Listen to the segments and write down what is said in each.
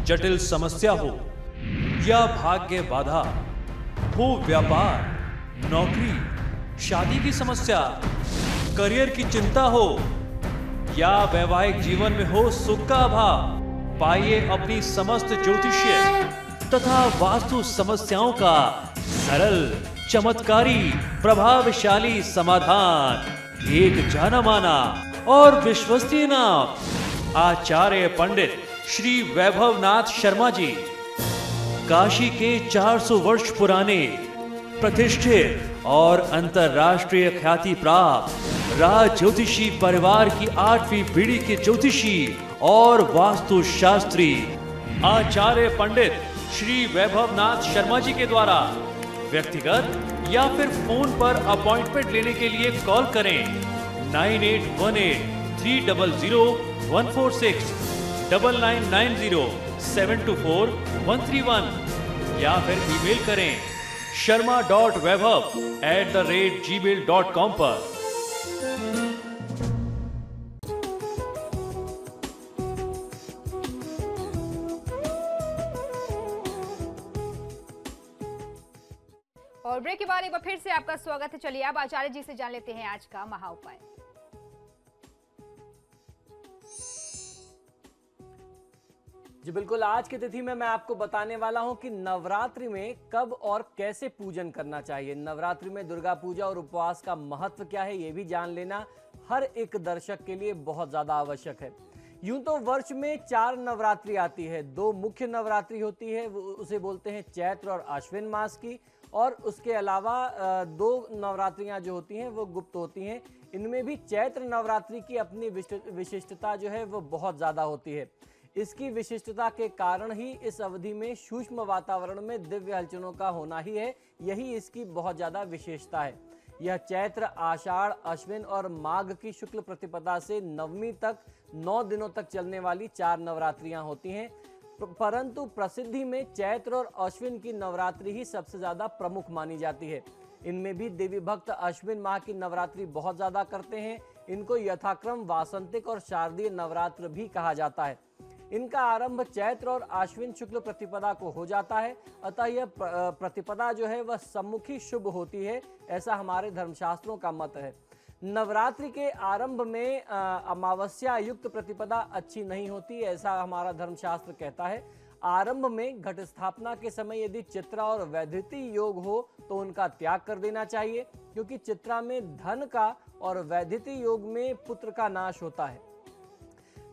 जटिल समस्या हो या भाग्य बाधा हो, व्यापार, नौकरी, शादी की समस्या, करियर की चिंता हो या वैवाहिक जीवन में हो सुख का अभाव, पाइए अपनी समस्त ज्योतिषीय तथा वास्तु समस्याओं का सरल, चमत्कारी, प्रभावशाली समाधान। एक जाना माना और विश्वसनीय नाम, आचार्य पंडित श्री वैभवनाथ शर्मा जी, काशी के 400 वर्ष पुराने प्रतिष्ठित और अंतरराष्ट्रीय ख्याति प्राप्त राज ज्योतिषी परिवार की 8वीं पीढ़ी के ज्योतिषी और वास्तु शास्त्री आचार्य पंडित श्री वैभवनाथ शर्मा जी के द्वारा व्यक्तिगत या फिर फोन पर अपॉइंटमेंट लेने के लिए कॉल करें 9818300146, 9990724131 या फिर ईमेल करें sharma.vaibhav@gmail.com पर। और ब्रेक के बाद एक बार फिर से आपका स्वागत है। चलिए अब आचार्य जी से जान लेते हैं आज का महा उपाय। जी बिल्कुल, आज की तिथि में मैं आपको बताने वाला हूं कि नवरात्रि में कब और कैसे पूजन करना चाहिए। नवरात्रि में दुर्गा पूजा और उपवास का महत्व क्या है, ये भी जान लेना हर एक दर्शक के लिए बहुत ज्यादा आवश्यक है। यूं तो वर्ष में 4 नवरात्रि आती है। 2 मुख्य नवरात्रि होती है, उसे बोलते हैं चैत्र और आश्विन मास की, और उसके अलावा 2 नवरात्रियां जो होती हैं वो गुप्त होती हैं। इनमें भी चैत्र नवरात्रि की अपनी विशिष्टता जो है वो बहुत ज़्यादा होती है। इसकी विशिष्टता के कारण ही इस अवधि में सूक्ष्म वातावरण में दिव्य हलचलों का होना ही है, यही इसकी बहुत ज़्यादा विशेषता है। यह चैत्र, आषाढ़, अश्विन और माघ की शुक्ल प्रतिपदा से नवमी तक 9 दिनों तक चलने वाली 4 नवरात्रियां होती हैं, परंतु प्रसिद्धि में चैत्र और अश्विन की नवरात्रि ही सबसे ज्यादा प्रमुख मानी जाती है। इनमें भी देवी भक्त अश्विन माह की नवरात्रि बहुत ज्यादा करते हैं। इनको यथाक्रम वासंतिक और शारदीय नवरात्र भी कहा जाता है। इनका आरंभ चैत्र और आश्विन शुक्ल प्रतिपदा को हो जाता है, अतः यह प्रतिपदा जो है वह सम्मुखी शुभ होती है, ऐसा हमारे धर्मशास्त्रों का मत है। नवरात्रि के आरंभ में अमावस्या युक्त प्रतिपदा अच्छी नहीं होती, ऐसा हमारा धर्मशास्त्र कहता है। आरंभ में घट स्थापना के समय यदि चित्रा और वैधृति योग हो तो उनका त्याग कर देना चाहिए, क्योंकि चित्रा में धन का और वैधृति योग में पुत्र का नाश होता है।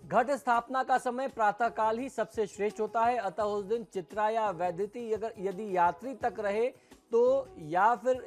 घट स्थापना का समय प्रातः काल ही सबसे श्रेष्ठ होता है, अतः उस दिन चित्रा या वैधृति यदि यात्री तक रहे तो या फिर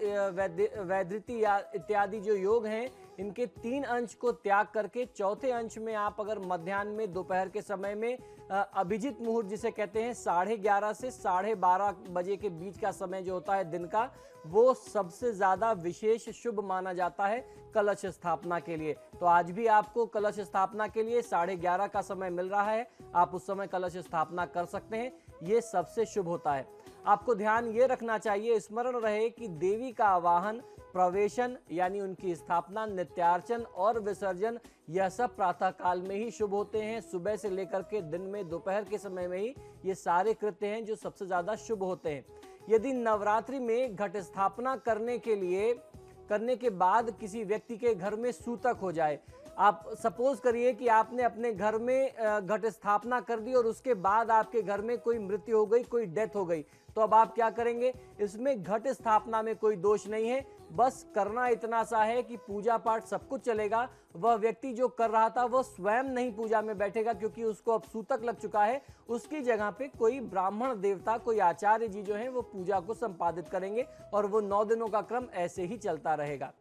वैधृति इत्यादि जो योग हैं इनके 3 अंश को त्याग करके चौथे अंश में आप अगर मध्याह्न में दोपहर के समय में अभिजित मुहूर्त जिसे कहते हैं 11:30 से 12:30 बजे के बीच का समय जो होता है दिन का, वो सबसे ज्यादा विशेष शुभ माना जाता है कलश स्थापना के लिए। तो आज भी आपको कलश स्थापना के लिए 11:30 का समय मिल रहा है, आप उस समय कलश स्थापना कर सकते हैं, ये सबसे शुभ होता है। आपको ध्यान ये रखना चाहिए, स्मरण रहे कि देवी का आवाहन, प्रवेशन यानी उनकी स्थापना, नित्यार्चन और विसर्जन यह सब प्रातः काल में ही शुभ होते हैं। सुबह से लेकर के दिन में दोपहर के समय में ही ये सारे कृत्य हैं जो सबसे ज्यादा शुभ होते हैं। यदि नवरात्रि में घट स्थापना करने के बाद किसी व्यक्ति के घर में सूतक हो जाए, आप सपोज करिए कि आपने अपने घर में घट स्थापना कर दी और उसके बाद आपके घर में कोई मृत्यु हो गई, कोई डेथ हो गई, तो अब आप क्या करेंगे? इसमें घट स्थापना में कोई दोष नहीं है, बस करना इतना सा है कि पूजा पाठ सब कुछ चलेगा। वह व्यक्ति जो कर रहा था वह स्वयं नहीं पूजा में बैठेगा, क्योंकि उसको अब सूतक लग चुका है। उसकी जगह पे कोई ब्राह्मण देवता, कोई आचार्य जी जो हैं वो पूजा को संपादित करेंगे और वो 9 दिनों का क्रम ऐसे ही चलता रहेगा।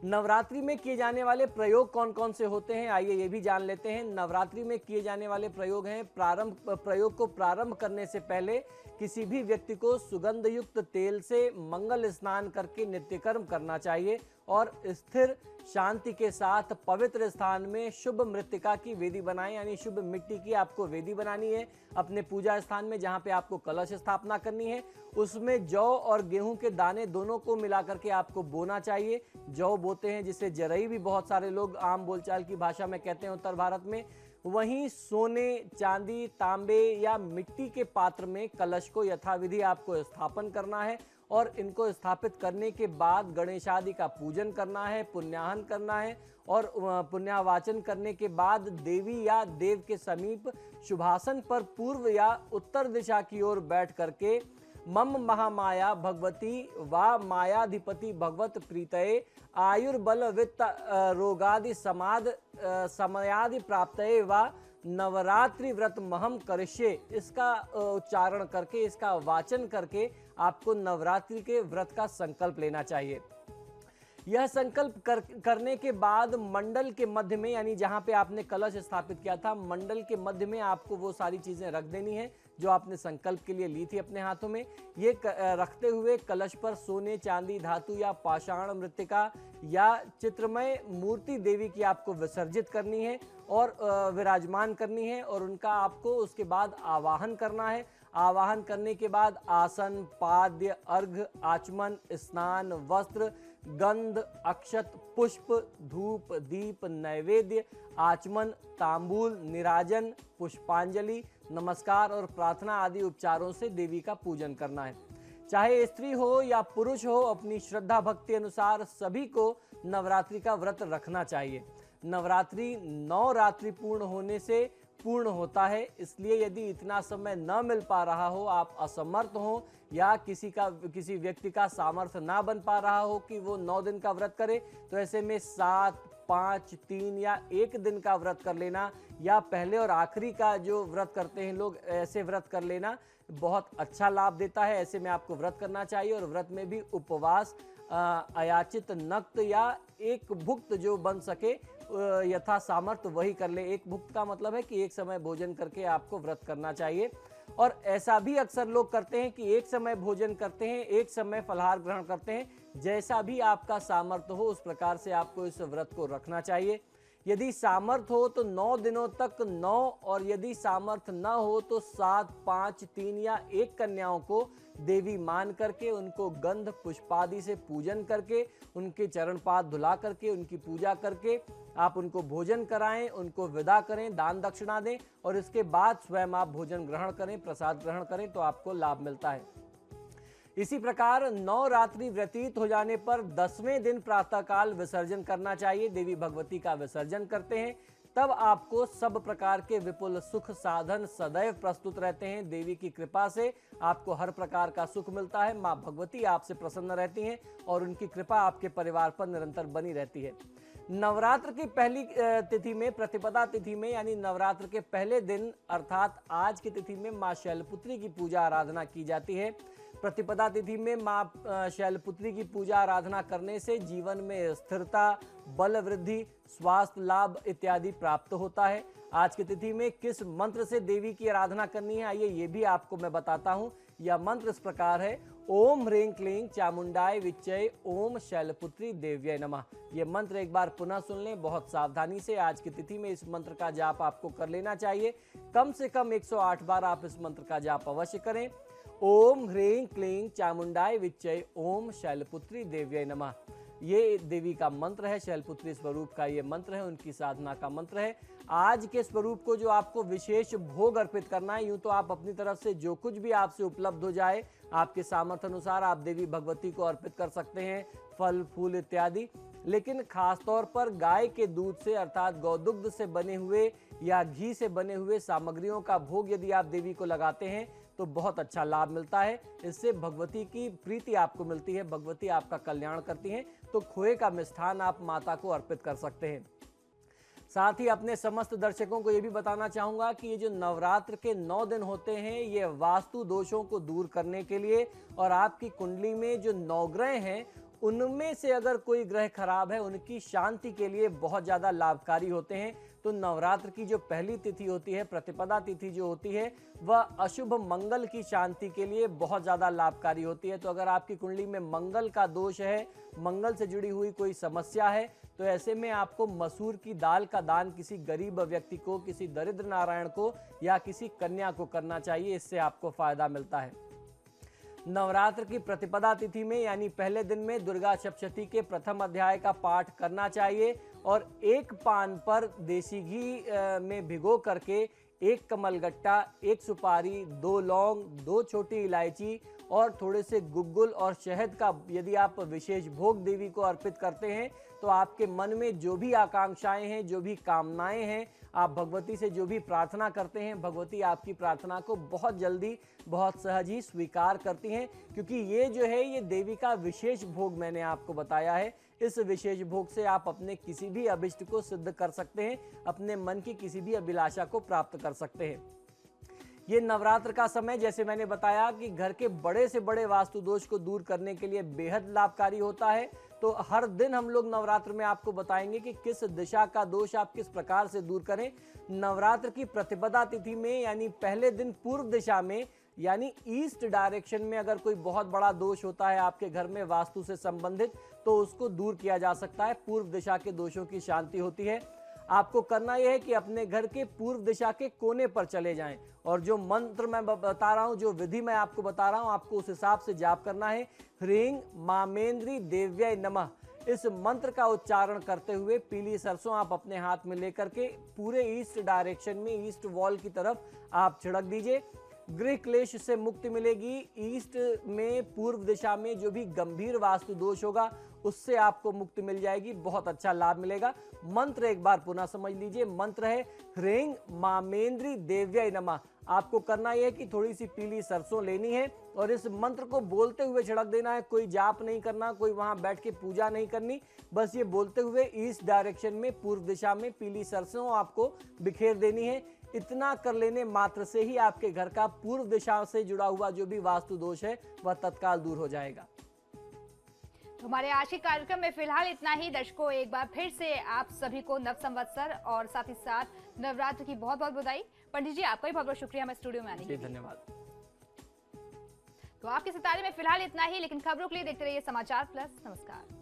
नवरात्रि में किए जाने वाले प्रयोग कौन कौन से होते हैं, आइए ये भी जान लेते हैं। नवरात्रि में किए जाने वाले प्रयोग हैं, प्रयोग को प्रारंभ करने से पहले किसी भी व्यक्ति को सुगंध युक्त तेल से मंगल स्नान करके नित्यकर्म करना चाहिए और स्थिर शांति के साथ पवित्र स्थान में शुभ मृत्तिका की वेदी बनाएं, यानी शुभ मिट्टी की आपको वेदी बनानी है। अपने पूजा स्थान में जहां पे आपको कलश स्थापना करनी है, उसमें जौ और गेहूं के दाने दोनों को मिला करके आपको बोना चाहिए। जौ बोते हैं जिसे जरई भी बहुत सारे लोग आम बोलचाल की भाषा में कहते हैं उत्तर भारत में। वहीं सोने, चांदी, तांबे या मिट्टी के पात्र में कलश को यथाविधि आपको स्थापन करना है और इनको स्थापित करने के बाद गणेश आदि का पूजन करना है, पुण्याहन करना है और पुण्यावाचन करने के बाद देवी या देव के समीप शुभासन पर पूर्व या उत्तर दिशा की ओर बैठ करके मम महामाया भगवती वा मायाधिपति भगवत प्रीतये आयुर्बल वित्त रोगादि समाद समयादि प्राप्तये वा नवरात्रि व्रत महम करिष्ये, इसका उच्चारण करके, इसका वाचन करके आपको नवरात्रि के व्रत का संकल्प लेना चाहिए। यह संकल्प करने के बाद मंडल के मध्य में, यानी जहां पे आपने कलश स्थापित किया था, मंडल के मध्य में आपको वो सारी चीजें रख देनी है जो आपने संकल्प के लिए ली थी अपने हाथों में। ये रखते हुए कलश पर सोने, चांदी, धातु या पाषाण मृत्तिका या चित्रमय मूर्ति देवी की आपको विसर्जित करनी है और विराजमान करनी है और उनका आपको उसके बाद आवाहन करना है। आवाहन करने के बाद आसन, पाद्य, अर्घ, आचमन, स्नान, वस्त्र, गंध, अक्षत, पुष्प, धूप, दीप, नैवेद्य, आचमन, तांबूल, निराजन, पुष्पांजलि, नमस्कार और प्रार्थना आदि उपचारों से देवी का पूजन करना है। चाहे स्त्री हो या पुरुष हो, अपनी श्रद्धा भक्ति अनुसार सभी को नवरात्रि का व्रत रखना चाहिए। नवरात्रि 9 रात्रि पूर्ण होने से पूर्ण होता है, इसलिए यदि इतना समय न मिल पा रहा हो, आप असमर्थ हो या किसी व्यक्ति का सामर्थ्य ना बन पा रहा हो कि वो 9 दिन का व्रत करे, तो ऐसे में 7, 5, 3 या 1 दिन का व्रत कर लेना या पहले और आखिरी का जो व्रत करते हैं लोग, ऐसे व्रत कर लेना बहुत अच्छा लाभ देता है। ऐसे में आपको व्रत करना चाहिए और व्रत में भी उपवास, अयाचित नक्त या एक भुक्त जो बन सके यथा सामर्थ्य वही कर ले। एक भुक्त का मतलब है कि एक समय भोजन करके आपको व्रत करना चाहिए। और ऐसा भी अक्सर लोग करते हैं कि एक समय भोजन करते हैं, एक समय फलाहार ग्रहण करते हैं। जैसा भी आपका सामर्थ्य हो उस प्रकार से आपको इस व्रत को रखना चाहिए। यदि सामर्थ्य हो तो 9 दिनों तक 9 और यदि सामर्थ्य न हो तो 7, 5, 3 या 1 कन्याओं को देवी मान करके उनको गंध पुष्पादि से पूजन करके, उनके चरण पाद धुला करके, उनकी पूजा करके आप उनको भोजन कराएं, उनको विदा करें, दान दक्षिणा दें और इसके बाद स्वयं आप भोजन ग्रहण करें, प्रसाद ग्रहण करें तो आपको लाभ मिलता है। इसी प्रकार 9 रात्रि व्यतीत हो जाने पर 10वें दिन प्रातःकाल विसर्जन करना चाहिए। देवी भगवती का विसर्जन करते हैं, तब आपको सब प्रकार के विपुल सुख साधन सदैव प्रस्तुत रहते हैं। देवी की कृपा से आपको हर प्रकार का सुख मिलता है। माँ भगवती आपसे प्रसन्न रहती हैं और उनकी कृपा आपके परिवार पर निरंतर बनी रहती है। नवरात्र की पहली तिथि में, प्रतिपदा तिथि में, यानी नवरात्र के पहले दिन अर्थात आज की तिथि में माँ शैलपुत्री की पूजा आराधना की जाती है। प्रतिपदा तिथि में माँ शैलपुत्री की पूजा आराधना करने से जीवन में स्थिरता, बल वृद्धि, स्वास्थ्य लाभ इत्यादि प्राप्त होता है। आज की तिथि में किस मंत्र से देवी की आराधना करनी है, आइए ये भी आपको मैं बताता हूँ। यह मंत्र इस प्रकार है: ओम ह्रीं क्लीं चामुंडाय विच्चय ओम शैलपुत्री देव्यै नमः। ये मंत्र एक बार पुनः सुन लें बहुत सावधानी से। आज की तिथि में इस मंत्र का जाप आपको कर लेना चाहिए। कम से कम 108 बार आप इस मंत्र का जाप अवश्य करें। ओम ह्रीं क्लीं चामुंडाय विच्चय ओम शैलपुत्री देव्यै नमः। ये देवी का मंत्र है, शैलपुत्री स्वरूप का ये मंत्र है, उनकी साधना का मंत्र है। आज के स्वरूप को जो आपको विशेष भोग अर्पित करना है, यूं तो आप अपनी तरफ से जो कुछ भी आपसे उपलब्ध हो जाए आपके सामर्थ्य अनुसार आप देवी भगवती को अर्पित कर सकते हैं, फल फूल इत्यादि। लेकिन खासतौर पर गाय के दूध से अर्थात गौदुग्ध से बने हुए या घी से बने हुए सामग्रियों का भोग यदि आप देवी को लगाते हैं तो बहुत अच्छा लाभ मिलता है। इससे भगवती की प्रीति आपको मिलती है, भगवती आपका कल्याण करती हैं। तो खोए का मिष्ठान आप माता को अर्पित कर सकते हैं। साथ ही अपने समस्त दर्शकों को ये भी बताना चाहूँगा कि ये जो नवरात्र के 9 दिन होते हैं ये वास्तु दोषों को दूर करने के लिए और आपकी कुंडली में जो 9 ग्रह हैं उनमें से अगर कोई ग्रह खराब है उनकी शांति के लिए बहुत ज़्यादा लाभकारी होते हैं। तो नवरात्र की जो पहली तिथि होती है, प्रतिपदा तिथि जो होती है, वह अशुभ मंगल की शांति के लिए बहुत ज़्यादा लाभकारी होती है। तो अगर आपकी कुंडली में मंगल का दोष है, मंगल से जुड़ी हुई कोई समस्या है, तो ऐसे में आपको मसूर की दाल का दान किसी गरीब व्यक्ति को, किसी दरिद्र नारायण को या किसी कन्या को करना चाहिए। इससे आपको फायदा मिलता है। नवरात्र की प्रतिपदा तिथि में यानी पहले दिन में दुर्गा सप्तशती के प्रथम अध्याय का पाठ करना चाहिए और एक पान पर देसी घी में भिगो करके एक कमलगट्टा, एक सुपारी, 2 लौंग, 2 छोटी इलायची और थोड़े से गुग्गुल और शहद का यदि आप विशेष भोग देवी को अर्पित करते हैं तो आपके मन में जो भी आकांक्षाएं हैं, जो भी कामनाएं हैं, आप भगवती से जो भी प्रार्थना करते हैं, भगवती आपकी प्रार्थना को बहुत जल्दी, बहुत सहज ही स्वीकार करती हैं, क्योंकि ये जो है ये देवी का विशेष भोग मैंने आपको बताया है। इस विशेष भोग से आप अपने किसी भी अभिष्ट को सिद्ध कर सकते हैं, अपने मन की किसी भी अभिलाषा को प्राप्त कर सकते हैं। ये नवरात्र का समय, जैसे मैंने बताया कि घर के बड़े से बड़े वास्तु दोष को दूर करने के लिए बेहद लाभकारी होता है। तो हर दिन हम लोग नवरात्र में आपको बताएंगे कि किस दिशा का दोष आप किस प्रकार से दूर करें। नवरात्र की प्रतिपदा तिथि में यानी पहले दिन पूर्व दिशा में यानी ईस्ट डायरेक्शन में अगर कोई बहुत बड़ा दोष होता है आपके घर में वास्तु से संबंधित, तो उसको दूर किया जा सकता है। पूर्व दिशा के दोषों की शांति होती है। आपको करना यह है कि अपने घर के पूर्व दिशा के कोने पर चले जाएं और जो मंत्र मैं बता रहा हूं, जो विधि मैं आपको बता रहा हूं, आपको उस हिसाब से जाप करना है। ह्रीं मामेंद्री देव्याय नमः, इस मंत्र का उच्चारण करते हुए पीली सरसों आप अपने हाथ में लेकर के पूरे ईस्ट डायरेक्शन में, ईस्ट वॉल की तरफ आप छिड़क दीजिए। गृह क्लेश से मुक्ति मिलेगी। ईस्ट में पूर्व दिशा में जो भी गंभीर वास्तु दोष होगा उससे आपको मुक्ति मिल जाएगी, बहुत अच्छा लाभ मिलेगा। मंत्र एक बार पुनः समझ लीजिए। मंत्र है ह्रीं मामेंद्री देव्याय नमः। आपको करना यह है कि थोड़ी सी पीली सरसों लेनी है और इस मंत्र को बोलते हुए छिड़क देना है। कोई जाप नहीं करना, कोई वहां बैठ के पूजा नहीं करनी, बस ये बोलते हुए ईस्ट डायरेक्शन में पूर्व दिशा में पीली सरसों आपको बिखेर देनी है। इतना कर लेने मात्र से ही आपके घर का पूर्व दिशा से जुड़ा हुआ जो भी वास्तु दोष है वह तत्काल दूर हो जाएगा। तो हमारे आज के कार्यक्रम में फिलहाल इतना ही। दर्शकों, एक बार फिर से आप सभी को नव संवत्सर और साथ ही साथ नवरात्र की बहुत बहुत बधाई। पंडित जी, आपका भी बहुत बहुत शुक्रिया हमें स्टूडियो में आने के लिए। धन्यवाद। तो आपके सितारे में फिलहाल इतना ही, लेकिन खबरों के लिए देखते रहिए समाचार प्लस। नमस्कार।